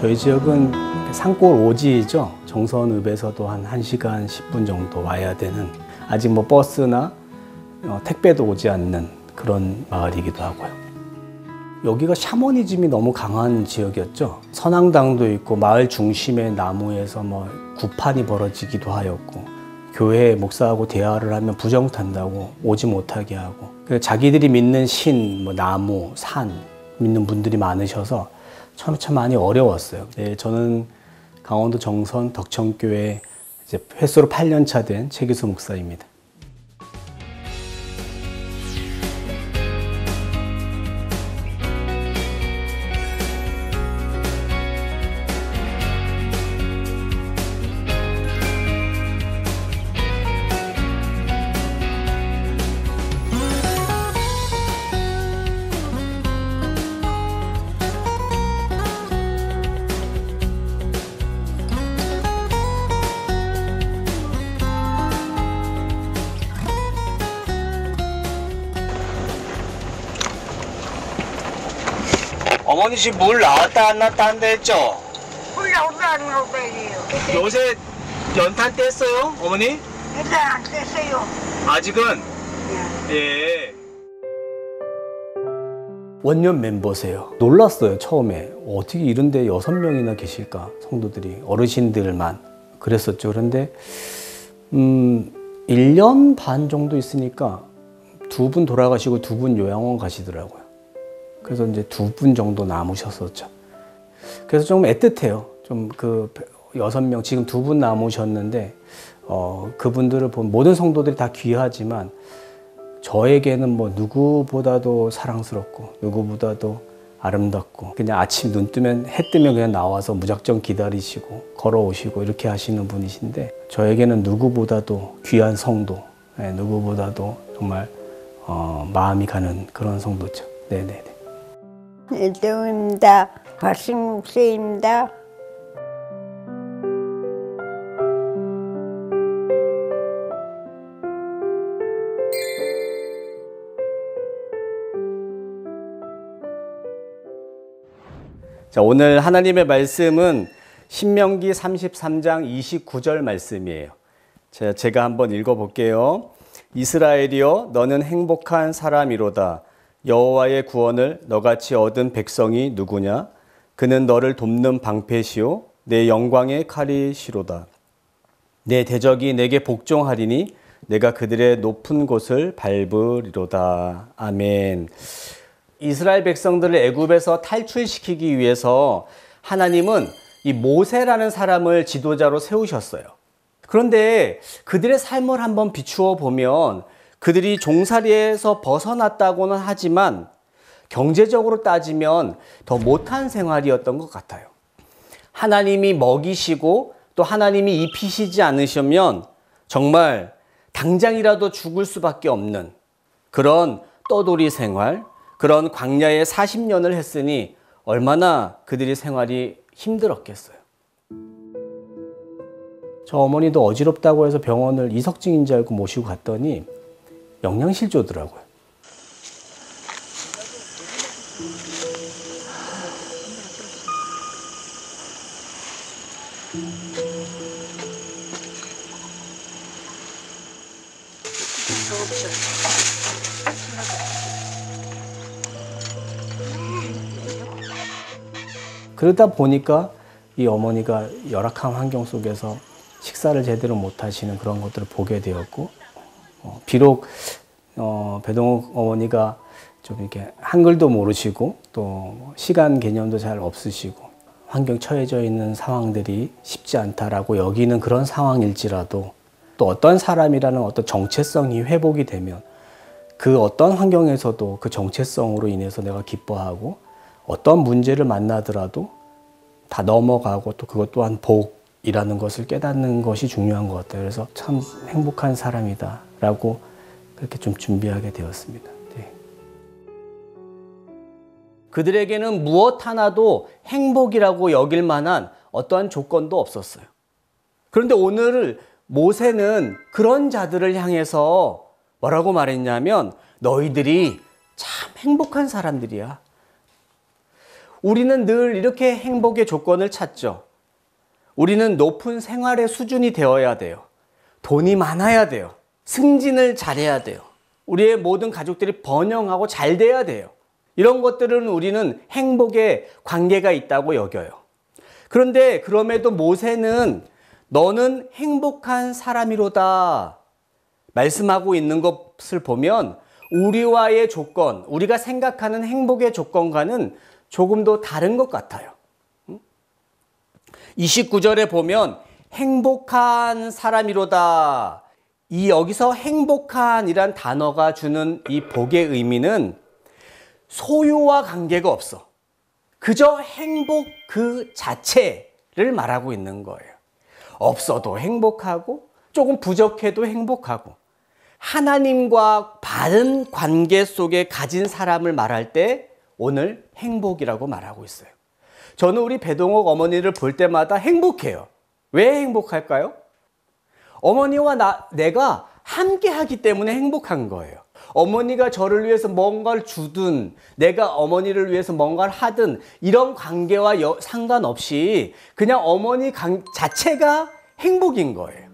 저희 지역은 산골 오지죠. 정선읍에서도 한 1시간 10분 정도 와야 되는, 아직 뭐 버스나 택배도 오지 않는 그런 마을이기도 하고요. 여기가 샤머니즘이 너무 강한 지역이었죠. 선앙당도 있고 마을 중심의 나무에서 뭐 구판이 벌어지기도 하였고, 교회 목사하고 대화를 하면 부정탄다고 오지 못하게 하고, 자기들이 믿는 신, 뭐 나무, 산 믿는 분들이 많으셔서 처음에 참 많이 어려웠어요. 네, 저는 강원도 정선 덕천교회 이제 횟수로 8년 차 된 최기수 목사입니다. 어머니 지금 물 나왔다 안 나왔다 한다 했죠? 물 나온다는 거예요. 요새 연탄 뗐어요, 어머니? 일단 안 뗐어요. 아직은? 예. 예. 원년 멤버세요. 놀랐어요, 처음에. 어떻게 이런데 6명이나 계실까, 성도들이. 어르신들만 그랬었죠. 그런데 1년 반 정도 있으니까 2분 돌아가시고 2분 요양원 가시더라고요. 그래서 이제 2분 정도 남으셨었죠. 그래서 좀 애틋해요. 좀 그 6명, 지금 2분 남으셨는데, 그분들을 보면 모든 성도들이 다 귀하지만, 저에게는 뭐 누구보다도 사랑스럽고, 누구보다도 아름답고, 그냥 아침 눈 뜨면, 해 뜨면 그냥 나와서 무작정 기다리시고, 걸어오시고, 이렇게 하시는 분이신데, 저에게는 누구보다도 귀한 성도, 누구보다도 정말, 마음이 가는 그런 성도죠. 네네네. 일동입니다. 박승묵세입니다. 자, 오늘 하나님의 말씀은 신명기 33장 29절 말씀이에요. 제가 한번 읽어볼게요. 이스라엘이여, 너는 행복한 사람이로다. 여호와의 구원을 너같이 얻은 백성이 누구냐? 그는 너를 돕는 방패시오 내 영광의 칼이시로다. 내 대적이 내게 복종하리니 내가 그들의 높은 곳을 밟으리로다. 아멘. 이스라엘 백성들을 애굽에서 탈출시키기 위해서 하나님은 이 모세라는 사람을 지도자로 세우셨어요. 그런데 그들의 삶을 한번 비추어 보면 그들이 종살이에서 벗어났다고는 하지만 경제적으로 따지면 더 못한 생활이었던 것 같아요. 하나님이 먹이시고 또 하나님이 입히시지 않으시면 정말 당장이라도 죽을 수밖에 없는 그런 떠돌이 생활, 그런 광야의 40년을 했으니 얼마나 그들의 생활이 힘들었겠어요. 저 어머니도 어지럽다고 해서 병원을 이석증인 줄 알고 모시고 갔더니 영양실조더라고요. 그러다 보니까 이 어머니가 열악한 환경 속에서 식사를 제대로 못 하시는 그런 것들을 보게 되었고, 비록 배동욱 어머니가 좀 이렇게 한글도 모르시고 또 시간 개념도 잘 없으시고 환경 처해져 있는 상황들이 쉽지 않다라고 여기는 그런 상황일지라도, 또 어떤 사람이라는 어떤 정체성이 회복이 되면 그 어떤 환경에서도 그 정체성으로 인해서 내가 기뻐하고, 어떤 문제를 만나더라도 다 넘어가고 또 그것 또한 복이라는 것을 깨닫는 것이 중요한 것 같아요. 그래서 참 행복한 사람이다 라고 그렇게 좀 준비하게 되었습니다. 네. 그들에게는 무엇 하나도 행복이라고 여길 만한 어떠한 조건도 없었어요. 그런데 오늘 모세는 그런 자들을 향해서 뭐라고 말했냐면, 너희들이 참 행복한 사람들이야. 우리는 늘 이렇게 행복의 조건을 찾죠. 우리는 높은 생활의 수준이 되어야 돼요. 돈이 많아야 돼요. 승진을 잘해야 돼요. 우리의 모든 가족들이 번영하고 잘 돼야 돼요. 이런 것들은 우리는 행복의 관계가 있다고 여겨요. 그런데 그럼에도 모세는 너는 행복한 사람이로다 말씀하고 있는 것을 보면 우리와의 조건, 우리가 생각하는 행복의 조건과는 조금 더 다른 것 같아요. 29절에 보면 행복한 사람이로다. 이 여기서 행복한이란 단어가 주는 이 복의 의미는 소유와 관계가 없어. 그저 행복 그 자체를 말하고 있는 거예요. 없어도 행복하고 조금 부족해도 행복하고 하나님과 바른 관계 속에 가진 사람을 말할 때 오늘 행복이라고 말하고 있어요. 저는 우리 배동옥 어머니를 볼 때마다 행복해요. 왜 행복할까요? 어머니와 내가 함께 하기 때문에 행복한 거예요. 어머니가 저를 위해서 뭔가를 주든 내가 어머니를 위해서 뭔가를 하든 이런 관계와 상관없이 그냥 어머니 자체가 행복인 거예요.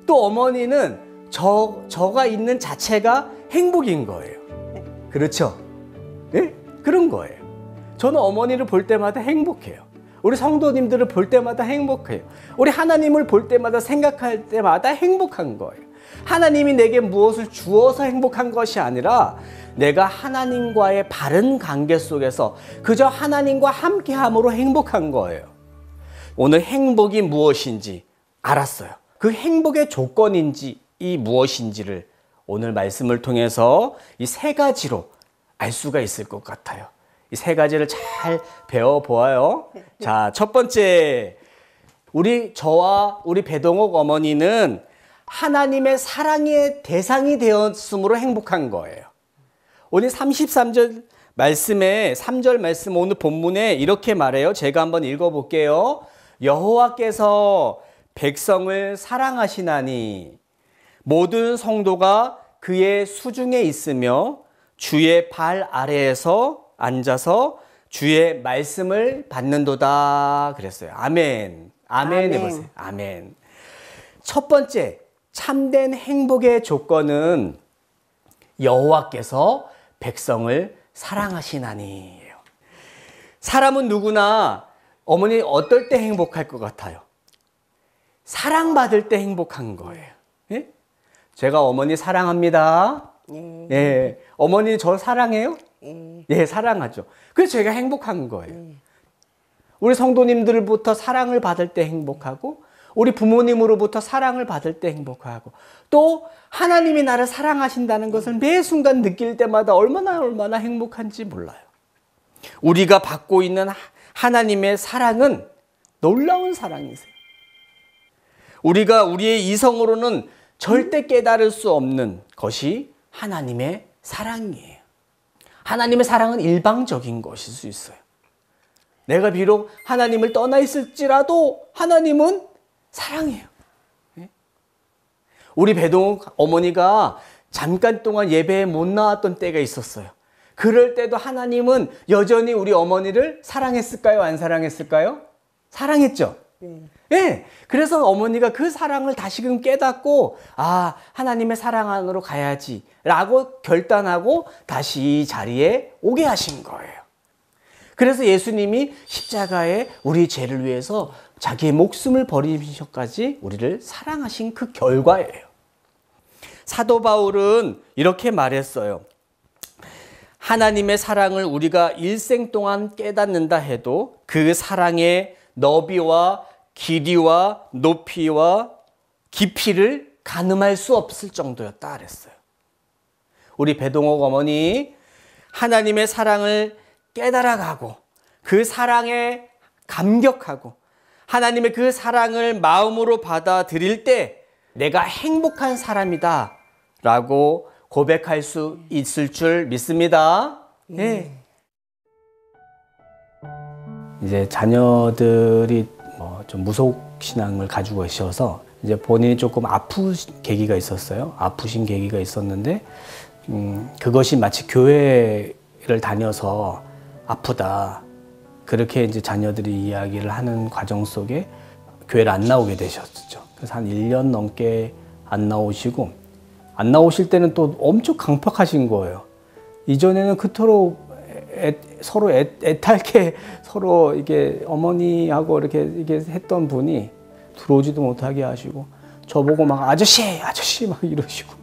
또 어머니는 저가 있는 자체가 행복인 거예요. 그렇죠? 네? 그런 거예요. 저는 어머니를 볼 때마다 행복해요. 우리 성도님들을 볼 때마다 행복해요. 우리 하나님을 볼 때마다 생각할 때마다 행복한 거예요. 하나님이 내게 무엇을 주어서 행복한 것이 아니라 내가 하나님과의 바른 관계 속에서 그저 하나님과 함께함으로 행복한 거예요. 오늘 행복이 무엇인지 알았어요. 그 행복의 조건인지 이 무엇인지를 오늘 말씀을 통해서 이 세 가지로 알 수가 있을 것 같아요. 이 세 가지를 잘 배워보아요. 자, 첫 번째, 저와 우리 배동옥 어머니는 하나님의 사랑의 대상이 되었으므로 행복한 거예요. 오늘 33절 말씀에 3절 말씀 오늘 본문에 이렇게 말해요. 제가 한번 읽어볼게요. 여호와께서 백성을 사랑하시나니 모든 성도가 그의 수중에 있으며 주의 발 아래에서 앉아서 주의 말씀을 받는도다 그랬어요. 아멘. 아멘 해보세요. 아멘. 첫 번째, 참된 행복의 조건은 여호와께서 백성을 사랑하시나니예요. 사람은 누구나 어머니 어떨 때 행복할 것 같아요? 사랑받을 때 행복한 거예요. 예? 제가 어머니 사랑합니다. 예. 어머니 저 사랑해요? 예, 사랑하죠. 그래서 제가 행복한 거예요. 우리 성도님들부터 사랑을 받을 때 행복하고 우리 부모님으로부터 사랑을 받을 때 행복하고 또 하나님이 나를 사랑하신다는 것을 매 순간 느낄 때마다 얼마나 행복한지 몰라요. 우리가 받고 있는 하나님의 사랑은 놀라운 사랑이세요. 우리가 우리의 이성으로는 절대 깨달을 수 없는 것이 하나님의 사랑이에요. 하나님의 사랑은 일방적인 것일 수 있어요. 내가 비록 하나님을 떠나 있을지라도 하나님은 사랑해요. 우리 배동옥 어머니가 잠깐 동안 예배에 못 나왔던 때가 있었어요. 그럴 때도 하나님은 여전히 우리 어머니를 사랑했을까요? 안 사랑했을까요? 사랑했죠. 예. 그래서 어머니가 그 사랑을 다시금 깨닫고 하나님의 사랑 안으로 가야지 라고 결단하고 다시 이 자리에 오게 하신 거예요. 그래서 예수님이 십자가에 우리 죄를 위해서 자기의 목숨을 버리셔까지 우리를 사랑하신 그 결과예요. 사도 바울은 이렇게 말했어요. 하나님의 사랑을 우리가 일생 동안 깨닫는다 해도 그 사랑의 너비와 길이와 높이와 깊이를 가늠할 수 없을 정도였다 그랬어요. 우리 배동옥 어머니 하나님의 사랑을 깨달아가고 그 사랑에 감격하고 하나님의 그 사랑을 마음으로 받아들일 때 내가 행복한 사람이다 라고 고백할 수 있을 줄 믿습니다. 네. 이제 자녀들이 좀 무속신앙을 가지고 계셔서 이제 본인이 조금 아프신 계기가 있었어요. 아프신 계기가 있었는데 그것이 마치 교회를 다녀서 아프다. 그렇게 이제 자녀들이 이야기를 하는 과정 속에 교회를 안 나오게 되셨죠. 그래서 한 1년 넘게 안 나오시고, 안 나오실 때는 또 엄청 강팍하신 거예요. 이전에는 그토록 서로 애탈게 서로 이게 어머니하고 이렇게 했던 분이 들어오지도 못하게 하시고, 저보고 막 아저씨 막 이러시고,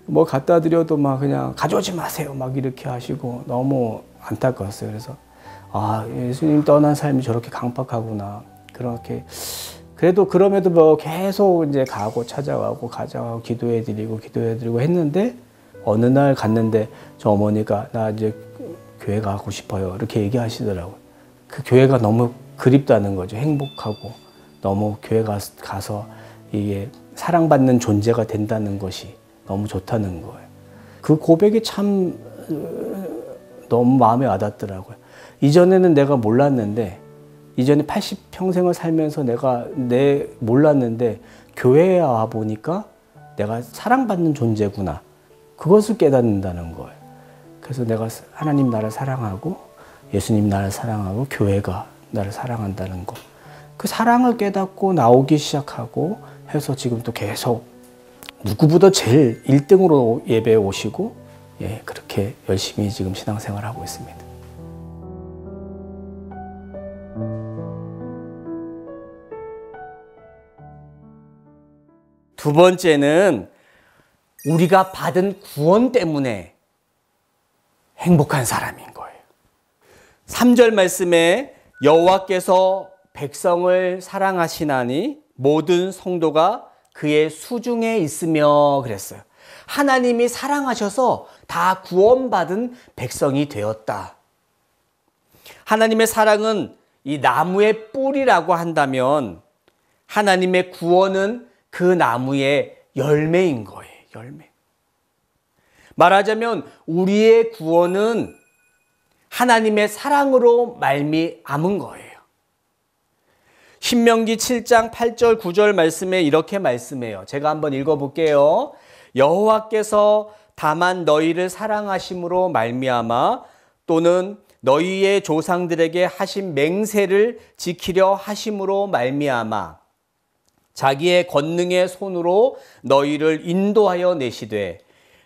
뭐 갖다 드려도 막 그냥 가져오지 마세요 막 이렇게 하시고, 너무 안타까웠어요. 그래서 아, 예수님 떠난 삶이 저렇게 강팍하구나. 그렇게 그래도 그럼에도 뭐 계속 이제 가고 찾아가고 기도해드리고 했는데, 어느 날 갔는데 저 어머니가 나 이제 교회 가고 싶어요 이렇게 얘기하시더라고요. 그 교회가 너무 그립다는 거죠. 행복하고 너무 교회 가서 이게 사랑받는 존재가 된다는 것이 너무 좋다는 거예요. 그 고백이 참 너무 마음에 와닿더라고요. 이전에는 내가 몰랐는데, 이전에 80평생을 살면서 내가 몰랐는데 교회에 와 보니까 내가 사랑받는 존재구나. 그것을 깨닫는다는 거예요. 그래서 내가 하나님 나를 사랑하고 예수님 나를 사랑하고 교회가 나를 사랑한다는 것. 그 사랑을 깨닫고 나오기 시작하고 해서 지금 또 계속 누구보다 제일 1등으로 예배에 오시고, 예, 그렇게 열심히 지금 신앙생활을 하고 있습니다. 두 번째는 우리가 받은 구원 때문에 행복한 사람인 거예요. 3절 말씀에 여호와께서 백성을 사랑하시나니 모든 성도가 그의 수중에 있으며 그랬어요. 하나님이 사랑하셔서 다 구원받은 백성이 되었다. 하나님의 사랑은 이 나무의 뿌리라고 한다면, 하나님의 구원은 그 나무의 열매인 거예요. 열매. 말하자면 우리의 구원은 하나님의 사랑으로 말미암은 거예요. 신명기 7장 8절 9절 말씀에 이렇게 말씀해요. 제가 한번 읽어볼게요. 여호와께서 다만 너희를 사랑하심으로 말미암아 또는 너희의 조상들에게 하신 맹세를 지키려 하심으로 말미암아 자기의 권능의 손으로 너희를 인도하여 내시되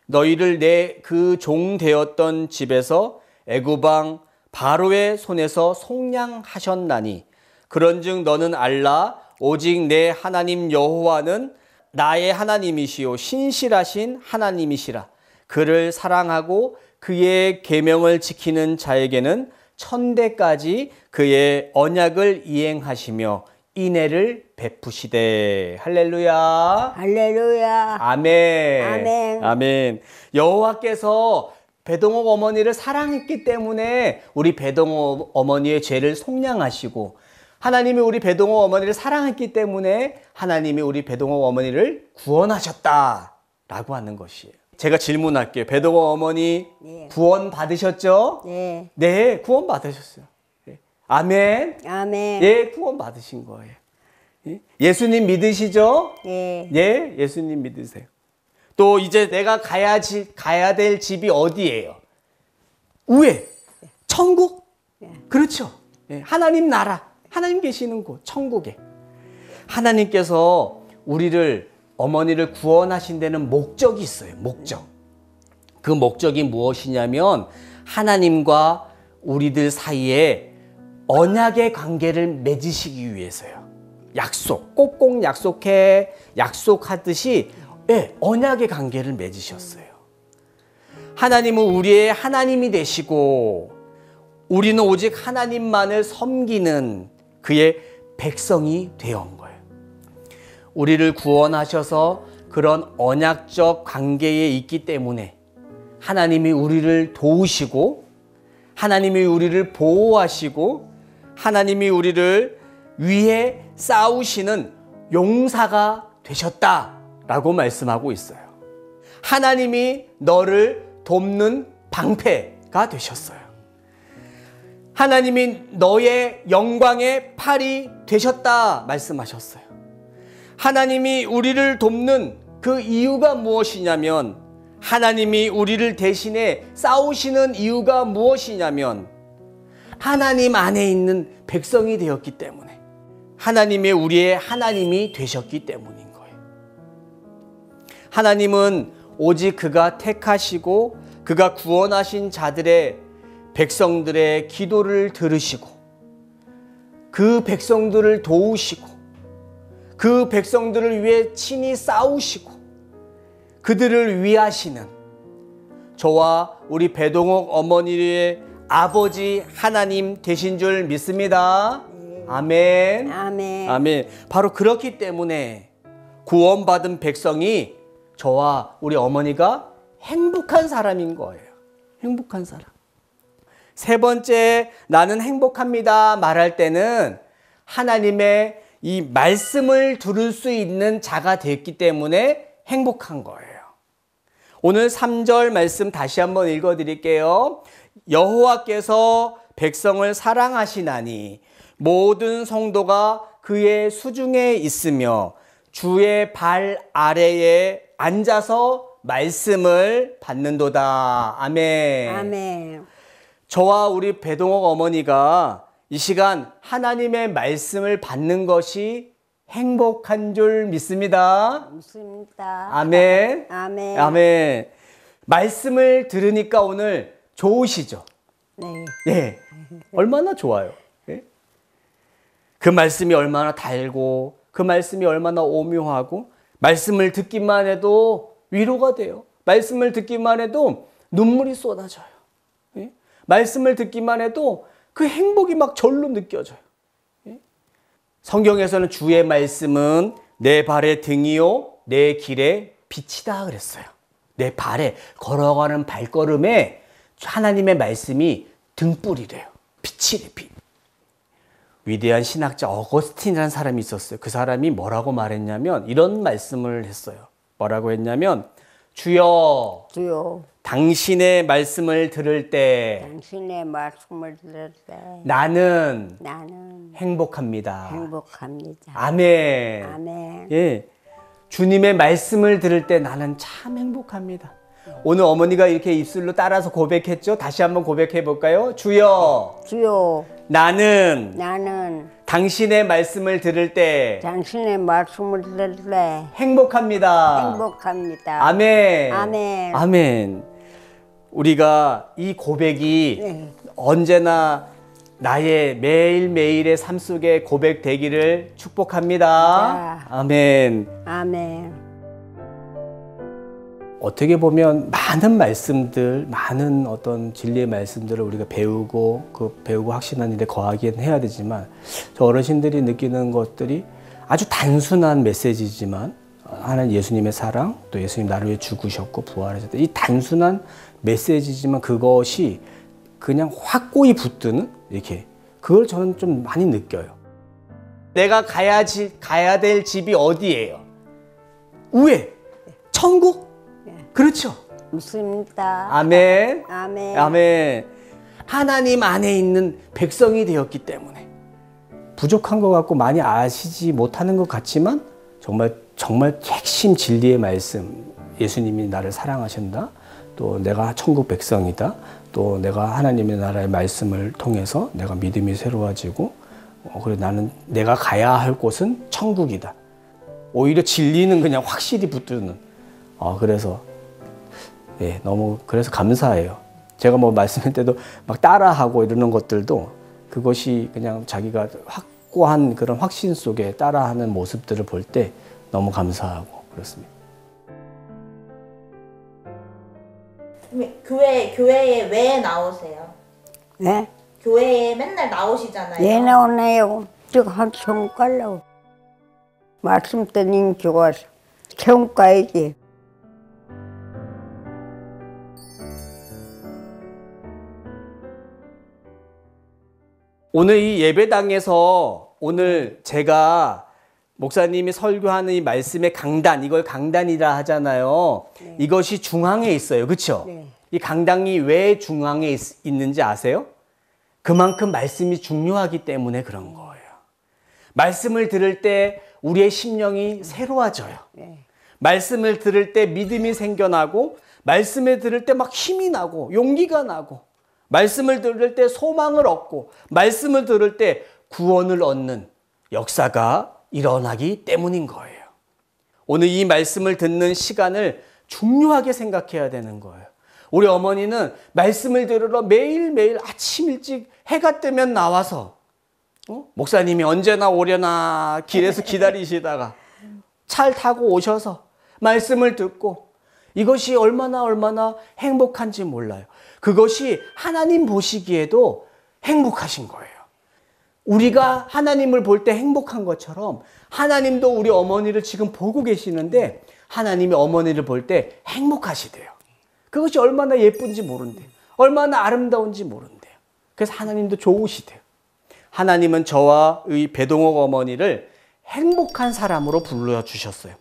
너희를 내 그 종 되었던 집에서 애굽 왕 바로의 손에서 속량하셨나니 그런즉 너는 알라 오직 내 하나님 여호와는 나의 하나님이시요 신실하신 하나님이시라. 그를 사랑하고 그의 계명을 지키는 자에게는 천대까지 그의 언약을 이행하시며 인애를 베푸시되. 할렐루야. 할렐루야. 아멘. 아멘. 아멘. 여호와께서 배동옥 어머니를 사랑했기 때문에 우리 배동옥 어머니의 죄를 속량하시고, 하나님이 우리 배동옥 어머니를 사랑했기 때문에 하나님이 우리 배동옥 어머니를 구원하셨다라고 하는 것이에요. 제가 질문할게요. 배동옥 어머니 네. 구원 받으셨죠? 네. 네, 구원 받으셨어요. 네. 아멘. 아멘. 예, 구원 받으신 거예요. 예수님 믿으시죠? 네. 예, 예수님 믿으세요. 또 이제 내가 가야 될 집이 어디예요? 우에 천국? 그렇죠. 예, 하나님 나라, 하나님 계시는 곳, 천국에. 하나님께서 우리를, 어머니를 구원하신 데는 목적이 있어요. 목적. 그 목적이 무엇이냐면 하나님과 우리들 사이에 언약의 관계를 맺으시기 위해서요. 약속, 꼭꼭 약속하듯이 예, 언약의 관계를 맺으셨어요. 하나님은 우리의 하나님이 되시고 우리는 오직 하나님만을 섬기는 그의 백성이 되어온 거예요. 우리를 구원하셔서 그런 언약적 관계에 있기 때문에 하나님이 우리를 도우시고 하나님이 우리를 보호하시고 하나님이 우리를 위해 싸우시는 용사가 되셨다라고 말씀하고 있어요. 하나님이 너를 돕는 방패가 되셨어요. 하나님이 너의 영광의 팔이 되셨다 말씀하셨어요. 하나님이 우리를 돕는 그 이유가 무엇이냐면, 하나님이 우리를 대신해 싸우시는 이유가 무엇이냐면, 하나님 안에 있는 백성이 되었기 때문에, 하나님의 우리의 하나님이 되셨기 때문인 거예요. 하나님은 오직 그가 택하시고 그가 구원하신 자들의 백성들의 기도를 들으시고 그 백성들을 도우시고 그 백성들을 위해 친히 싸우시고 그들을 위하시는 저와 우리 배동옥 어머니의 아버지 하나님 되신 줄 믿습니다. 아멘. 아멘. 아멘. 바로 그렇기 때문에 구원받은 백성이 저와 우리 어머니가 행복한 사람인 거예요. 행복한 사람. 세 번째, 나는 행복합니다 말할 때는 하나님의 이 말씀을 들을 수 있는 자가 됐기 때문에 행복한 거예요. 오늘 3절 말씀 다시 한번 읽어드릴게요. 여호와께서 백성을 사랑하시나니 모든 성도가 그의 수중에 있으며 주의 발 아래에 앉아서 말씀을 받는도다. 아멘. 아멘. 저와 우리 배동옥 어머니가 이 시간 하나님의 말씀을 받는 것이 행복한 줄 믿습니다. 믿습니다. 아멘. 아멘. 아멘. 말씀을 들으니까 오늘 좋으시죠? 네. 예. 얼마나 좋아요. 예? 그 말씀이 얼마나 달고 그 말씀이 얼마나 오묘하고 말씀을 듣기만 해도 위로가 돼요. 말씀을 듣기만 해도 눈물이 쏟아져요. 예? 말씀을 듣기만 해도 그 행복이 막 절로 느껴져요. 예? 성경에서는 주의 말씀은 내 발의 등이요 내 길의 빛이다 그랬어요. 내 발에 걸어가는 발걸음에 하나님의 말씀이 등불이래요. 빛이래, 빛. 위대한 신학자 어거스틴이라는 사람이 있었어요. 그 사람이 뭐라고 말했냐면 이런 말씀을 했어요. 뭐라고 했냐면 주여 주요. 당신의 말씀을 들을 때 당신의 말씀을 들을 때 나는 나는 행복합니다. 행복합니다. 아멘. 아멘. 예. 주님의 말씀을 들을 때 나는 참 행복합니다. 오늘 어머니가 이렇게 입술로 따라서 고백했죠? 다시 한번 고백해 볼까요? 주여, 주요. 나는 나는 당신의 말씀을 들을 때 당신의 말씀을 들을 때 행복합니다. 행복합니다. 아멘. 아멘. 아멘. 우리가 이 고백이 네. 언제나 나의 매일매일의 삶 속에 고백되기를 축복합니다. 아멘. 아멘. 어떻게 보면 많은 말씀들, 많은 어떤 진리의 말씀들을 우리가 배우고 확신하는 일에 거하긴 해야 되지만 저 어르신들이 느끼는 것들이 아주 단순한 메시지지만 하나님 예수님의 사랑, 또 예수님 나를 위해 죽으셨고 부활하셨다. 이 단순한 메시지지만 그것이 그냥 확고히 붙드는 이렇게 그걸 저는 좀 많이 느껴요. 내가 가야 될 집이 어디예요? 우에 천국? 그렇죠. 믿습니다. 아멘. 아멘. 아멘. 하나님 안에 있는 백성이 되었기 때문에 부족한 것 같고 많이 아시지 못하는 것 같지만 정말 핵심 진리의 말씀, 예수님이 나를 사랑하신다, 또 내가 천국 백성이다, 또 내가 하나님의 나라의 말씀을 통해서 내가 믿음이 새로워지고 그래 나는 내가 가야 할 곳은 천국이다. 오히려 진리는 그냥 확실히 붙드는 그래서 예, 너무 그래서 감사해요. 제가 뭐 말씀할 때도 막 따라하고 이러는 것들도 그것이 그냥 자기가 확고한 그런 확신 속에 따라하는 모습들을 볼 때 너무 감사하고 그렇습니다. 교회에 왜 나오세요? 네? 교회에 맨날 나오시잖아요. 예 나오네요. 지금 한참 가려고. 말씀 드린 교과서 처음 가야지. 오늘 이 예배당에서 오늘 제가 목사님이 설교하는 이 말씀의 강단, 이걸 강단이라 하잖아요. 네. 이것이 중앙에 있어요. 그렇죠? 네. 이 강당이 왜 중앙에 있는지 아세요? 그만큼 말씀이 중요하기 때문에 그런 거예요. 말씀을 들을 때 우리의 심령이 새로워져요. 네. 말씀을 들을 때 믿음이 생겨나고 말씀을 들을 때 막 힘이 나고 용기가 나고 말씀을 들을 때 소망을 얻고 말씀을 들을 때 구원을 얻는 역사가 일어나기 때문인 거예요. 오늘 이 말씀을 듣는 시간을 중요하게 생각해야 되는 거예요. 우리 어머니는 말씀을 들으러 매일매일 아침 일찍 해가 뜨면 나와서 목사님이 언제나 오려나 길에서 기다리시다가 차를 타고 오셔서 말씀을 듣고 이것이 얼마나 행복한지 몰라요. 그것이 하나님 보시기에도 행복하신 거예요. 우리가 하나님을 볼 때 행복한 것처럼 하나님도 우리 어머니를 지금 보고 계시는데 하나님이 어머니를 볼 때 행복하시대요. 그것이 얼마나 예쁜지 모른대요. 얼마나 아름다운지 모른대요. 그래서 하나님도 좋으시대요. 하나님은 저와 의 배동옥 어머니를 행복한 사람으로 불러주셨어요.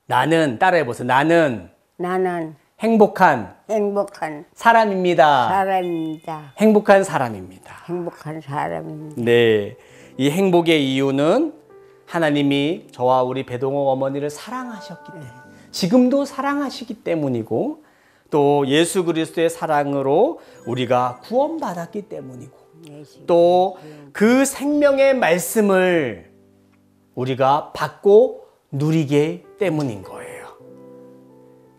나는, 따라해보세요. 나는 행복한 사람입니다. 행복한 사람입니다. 행복한 사람입니다. 네, 이 행복의 이유는 하나님이 저와 우리 배동옥 어머니를 사랑하셨기 때문에, 지금도 사랑하시기 때문이고, 또 예수 그리스도의 사랑으로 우리가 구원받았기 때문이고, 또 그 생명의 말씀을 우리가 받고 누리기 때문인 거예요.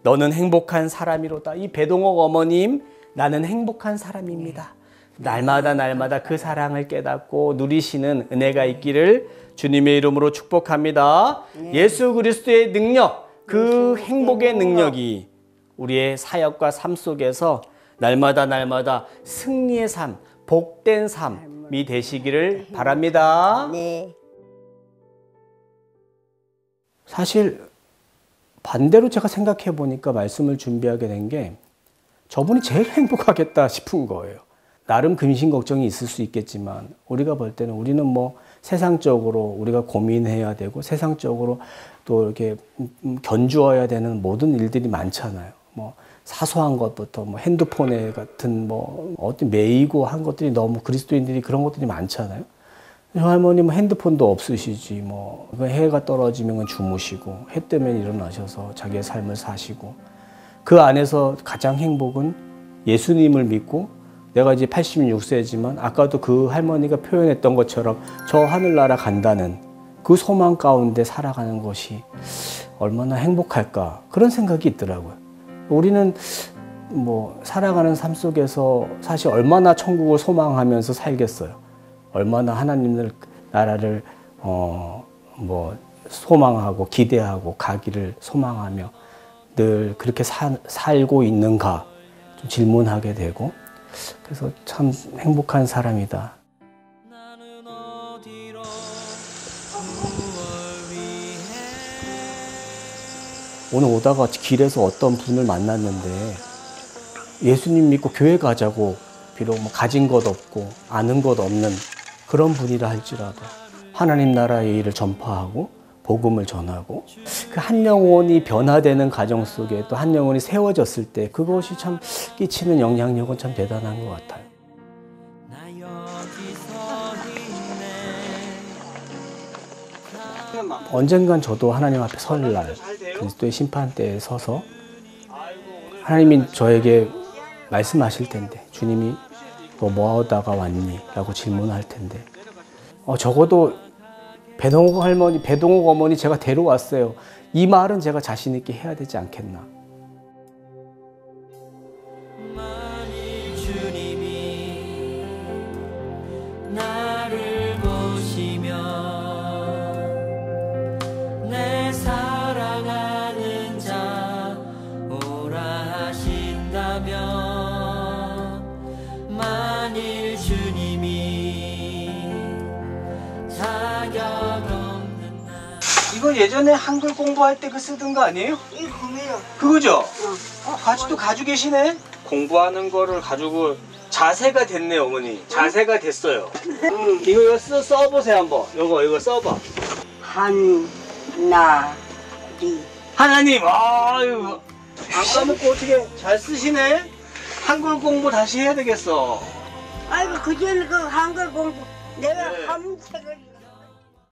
너는 행복한 사람이로다. 이 배동옥 어머님, 나는 행복한 사람입니다. 날마다 그 사랑을 깨닫고 누리시는 은혜가 있기를 주님의 이름으로 축복합니다. 예수 그리스도의 능력, 그 행복의 능력이 우리의 사역과 삶 속에서 날마다 승리의 삶, 복된 삶이 되시기를 바랍니다. 네. 사실 반대로 제가 생각해 보니까 말씀을 준비하게 된 게 저분이 제일 행복하겠다 싶은 거예요. 나름 근심 걱정이 있을 수 있겠지만 우리가 볼 때는 우리는 뭐 세상적으로 우리가 고민해야 되고 세상적으로 또 이렇게 견주어야 되는 모든 일들이 많잖아요. 뭐 사소한 것부터 뭐 핸드폰에 같은 뭐 어떤 매이고 한 것들이 너무 그리스도인들이 그런 것들이 많잖아요. 저 할머니는 핸드폰도 없으시지 뭐 해가 떨어지면 주무시고 해 뜨면 일어나셔서 자기의 삶을 사시고 그 안에서 가장 행복은 예수님을 믿고 내가 이제 86세지만 아까도 그 할머니가 표현했던 것처럼 저 하늘나라 간다는 그 소망 가운데 살아가는 것이 얼마나 행복할까 그런 생각이 있더라고요. 우리는 뭐 살아가는 삶 속에서 사실 얼마나 천국을 소망하면서 살겠어요. 얼마나 하나님의 나라를 뭐 소망하고 기대하고 가기를 소망하며 늘 그렇게 살고 있는가 좀 질문하게 되고 그래서 참 행복한 사람이다. 오늘 오다가 길에서 어떤 분을 만났는데 예수님 믿고 교회 가자고 비록 뭐 가진 것 없고 아는 것 없는 그런 분이라 할지라도 하나님 나라의 일을 전파하고 복음을 전하고 그 한 영혼이 변화되는 과정 속에 또 한 영혼이 세워졌을 때 그것이 참 끼치는 영향력은 참 대단한 것 같아요. 언젠간 저도 하나님 앞에 설 날 그리스도의 심판대에 서서 하나님이 저에게 말씀하실 텐데 주님이 너 뭐 하다가 왔니? 라고 질문할 텐데 적어도 배동옥 할머니, 배동옥 어머니 제가 데려왔어요. 이 말은 제가 자신 있게 해야 되지 않겠나. 나를 보시며 내 사랑하는 자 오라 하신다면 만일 주님이 자격 없는 날 이거 예전에 한글 공부할 때 그 쓰던 거 아니에요? 이거요. 그거죠? 같이 또 가지고 계시네? 공부하는 거를 가지고 자세가 됐네 어머니. 자세가 됐어요. 이거 써보세요 한번. 이거 써봐. 하나리. 하나님, 아유, 안 까먹고 어떻게 잘 쓰시네? 한글 공부 다시 해야 되겠어. 아이고 그전에 그 한글 공부 내가 네. 한책을